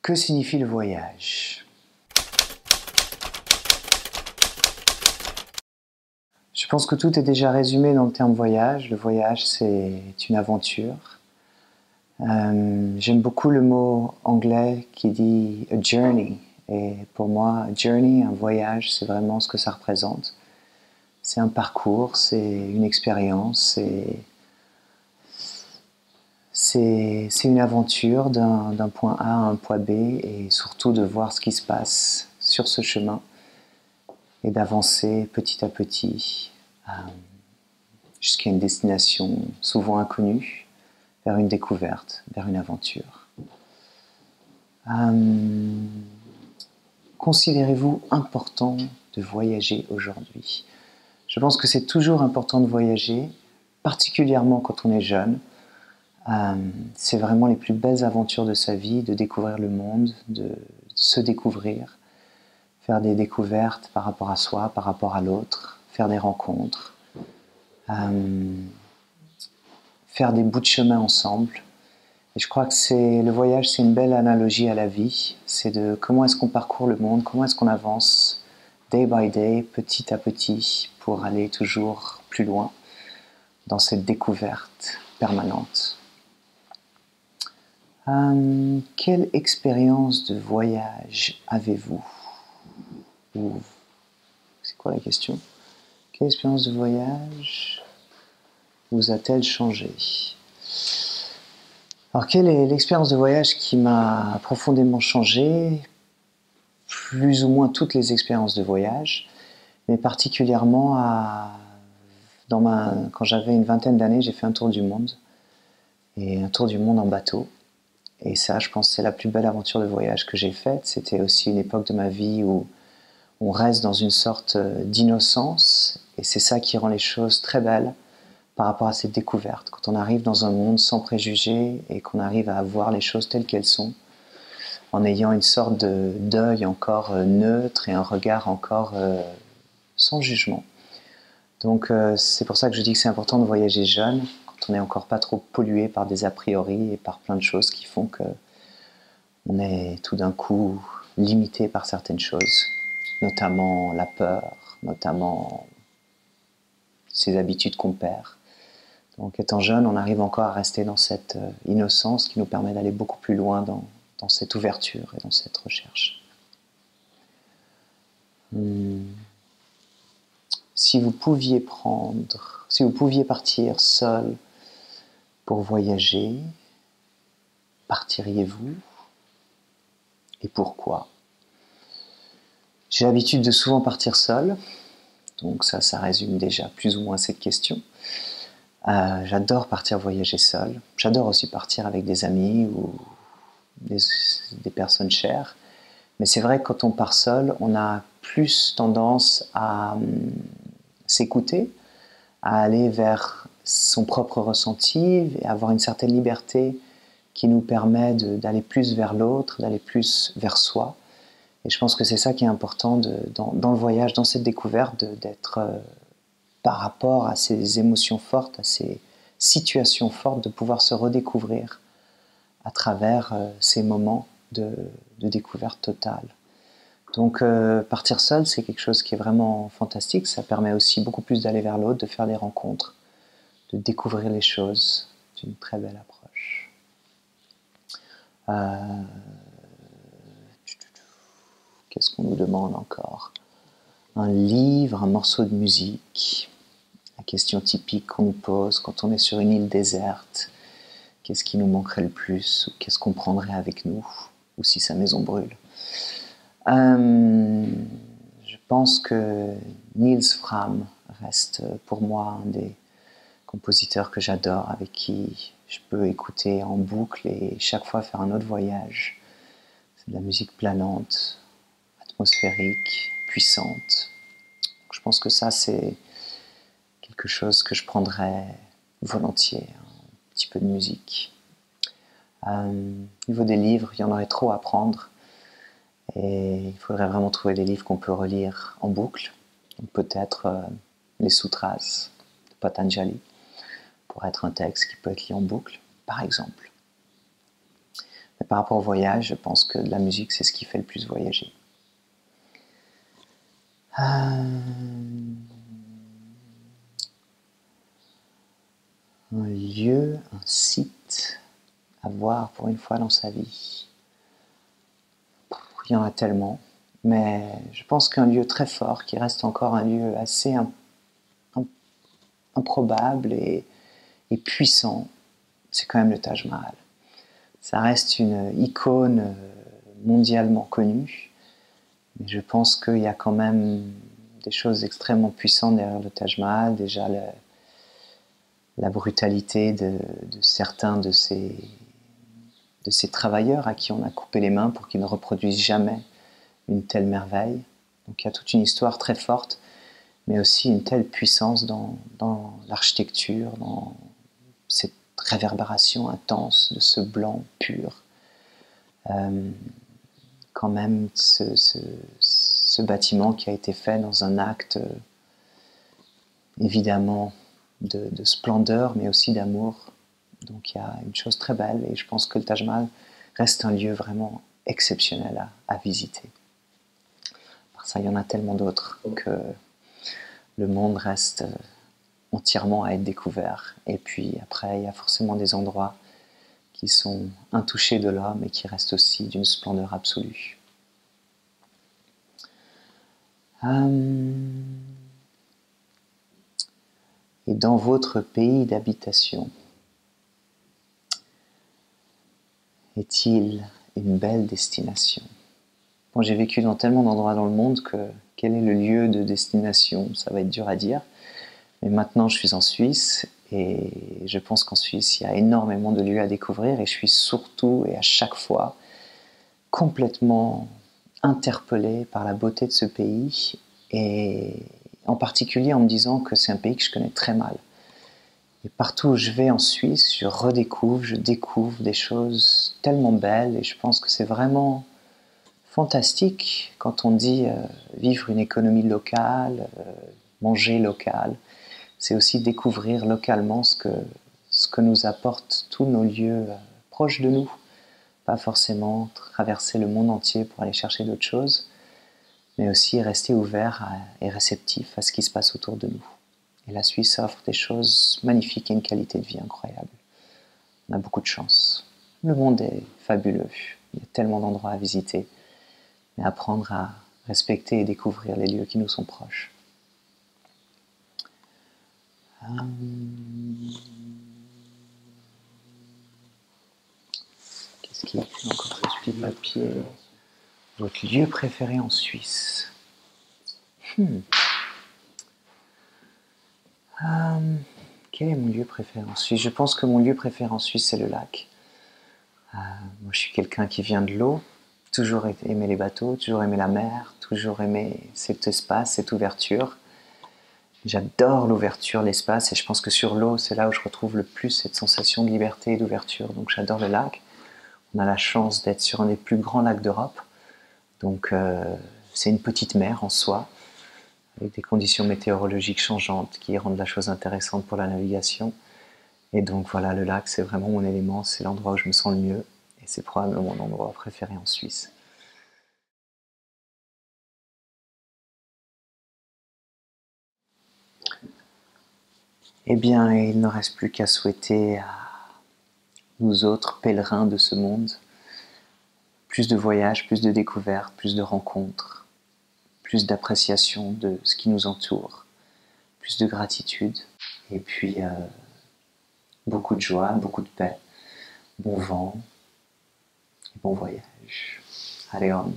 Que signifie le voyage? Je pense que tout est déjà résumé dans le terme voyage. Le voyage, c'est une aventure. J'aime beaucoup le mot anglais qui dit « a journey ». Et pour moi, « journey », un voyage, c'est vraiment ce que ça représente. C'est un parcours, c'est une expérience, c'est une aventure d'un point A à un point B et surtout de voir ce qui se passe sur ce chemin et d'avancer petit à petit jusqu'à une destination souvent inconnue, vers une découverte, vers une aventure. Considérez-vous important de voyager aujourd'hui? Je pense que c'est toujours important de voyager, particulièrement quand on est jeune. C'est vraiment les plus belles aventures de sa vie, de découvrir le monde, de se découvrir, faire des découvertes par rapport à soi, par rapport à l'autre, faire des rencontres, faire des bouts de chemin ensemble. Et je crois que le voyage, c'est une belle analogie à la vie. C'est de comment est-ce qu'on parcourt le monde, comment est-ce qu'on avance day by day, petit à petit, pour aller toujours plus loin dans cette découverte permanente. Quelle expérience de voyage avez-vous? C'est quoi la question? Quelle expérience de voyage vous a-t-elle changé? Alors, quelle est l'expérience de voyage qui m'a profondément changé? Plus ou moins toutes les expériences de voyage, mais particulièrement quand j'avais une vingtaine d'années, j'ai fait un tour du monde, et un tour du monde en bateau. Et ça, je pense, c'est la plus belle aventure de voyage que j'ai faite. C'était aussi une époque de ma vie où on reste dans une sorte d'innocence, et c'est ça qui rend les choses très belles par rapport à cette découverte. Quand on arrive dans un monde sans préjugés et qu'on arrive à voir les choses telles qu'elles sont, en ayant une sorte d'œil encore neutre et un regard encore sans jugement. Donc c'est pour ça que je dis que c'est important de voyager jeune, quand on n'est encore pas trop pollué par des a priori et par plein de choses qui font que on est tout d'un coup limité par certaines choses, notamment la peur, notamment ces habitudes qu'on perd. Donc étant jeune, on arrive encore à rester dans cette innocence qui nous permet d'aller beaucoup plus loin dans cette ouverture et dans cette recherche. Si vous pouviez partir seul pour voyager, partiriez-vous? Et pourquoi? J'ai l'habitude de souvent partir seul, donc ça résume déjà plus ou moins cette question. J'adore partir voyager seul. J'adore aussi partir avec des amis ou des personnes chères. Mais c'est vrai que quand on part seul, on a plus tendance à s'écouter, à aller vers son propre ressenti et avoir une certaine liberté qui nous permet d'aller plus vers l'autre, d'aller plus vers soi. Et je pense que c'est ça qui est important dans le voyage, dans cette découverte, d'être par rapport à ces émotions fortes, à ces situations fortes, de pouvoir se redécouvrir à travers ces moments de découverte totale. Donc partir seul, c'est quelque chose qui est vraiment fantastique. Ça permet aussi beaucoup plus d'aller vers l'autre, de faire des rencontres, de découvrir les choses d'une très belle approche. Qu'est-ce qu'on nous demande encore? Un livre, un morceau de musique. La question typique qu'on nous pose quand on est sur une île déserte. Qu'est-ce qui nous manquerait le plus? Ou qu'est-ce qu'on prendrait avec nous? Ou si sa maison brûle? Je pense que Nils Fram reste pour moi un des compositeurs que j'adore, avec qui je peux écouter en boucle et chaque fois faire un autre voyage. C'est de la musique planante, atmosphérique, puissante. Je pense que ça, c'est quelque chose que je prendrais volontiers, un petit peu de musique. Au niveau des livres, il y en aurait trop à prendre. Et il faudrait vraiment trouver des livres qu'on peut relire en boucle. Peut-être les Sutras de Patanjali, pour être un texte qui peut être lu en boucle, par exemple. Mais par rapport au voyage, je pense que la musique, c'est ce qui fait le plus voyager. Un lieu, un site à voir pour une fois dans sa vie. Il y en a tellement, mais je pense qu'un lieu très fort, qui reste encore un lieu assez improbable et puissant, c'est quand même le Taj Mahal. Ça reste une icône mondialement connue, mais je pense qu'il y a quand même des choses extrêmement puissantes derrière le Taj Mahal. Déjà la brutalité de certains de ces travailleurs à qui on a coupé les mains pour qu'ils ne reproduisent jamais une telle merveille. Donc il y a toute une histoire très forte, mais aussi une telle puissance dans l'architecture, dans cette réverbération intense de ce blanc pur. Quand même, ce bâtiment qui a été fait dans un acte évidemment de splendeur, mais aussi d'amour. Donc il y a une chose très belle, et je pense que le Taj Mahal reste un lieu vraiment exceptionnel à visiter. Par ça, il y en a tellement d'autres que le monde reste entièrement à être découvert. Et puis après, il y a forcément des endroits qui sont intouchés de l'homme et qui restent aussi d'une splendeur absolue. Et dans votre pays d'habitation, est-il une belle destination? Bon, j'ai vécu dans tellement d'endroits dans le monde que quel est le lieu de destination, ça va être dur à dire. Mais maintenant, je suis en Suisse et je pense qu'en Suisse, il y a énormément de lieux à découvrir et je suis surtout et à chaque fois complètement interpellé par la beauté de ce pays et en particulier en me disant que c'est un pays que je connais très mal. Et partout où je vais en Suisse, je découvre des choses tellement belles et je pense que c'est vraiment fantastique quand on dit vivre une économie locale, manger local. C'est aussi découvrir localement ce que nous apportent tous nos lieux proches de nous. Pas forcément traverser le monde entier pour aller chercher d'autres choses, mais aussi rester ouvert et réceptif à ce qui se passe autour de nous. Et la Suisse offre des choses magnifiques et une qualité de vie incroyable. On a beaucoup de chance. Le monde est fabuleux. Il y a tellement d'endroits à visiter. Mais apprendre à respecter et découvrir les lieux qui nous sont proches. Qu'est-ce qu'il y a encore sur ce petit papier? Votre lieu préféré en Suisse? Quel est mon lieu préféré en Suisse? Je pense que mon lieu préféré en Suisse, c'est le lac. Moi, je suis quelqu'un qui vient de l'eau, toujours aimé les bateaux, toujours aimé la mer, toujours aimé cet espace, cette ouverture. J'adore l'ouverture, l'espace, et je pense que sur l'eau, c'est là où je retrouve le plus cette sensation de liberté et d'ouverture. Donc j'adore le lac. On a la chance d'être sur un des plus grands lacs d'Europe. Donc c'est une petite mer en soi, avec des conditions météorologiques changeantes qui rendent la chose intéressante pour la navigation. Et donc voilà, le lac, c'est vraiment mon élément, c'est l'endroit où je me sens le mieux, et c'est probablement mon endroit préféré en Suisse. Eh bien, il ne reste plus qu'à souhaiter à nous autres pèlerins de ce monde plus de voyages, plus de découvertes, plus de rencontres, plus d'appréciation de ce qui nous entoure, plus de gratitude, et puis beaucoup de joie, beaucoup de paix, bon vent et bon voyage. Allez, on.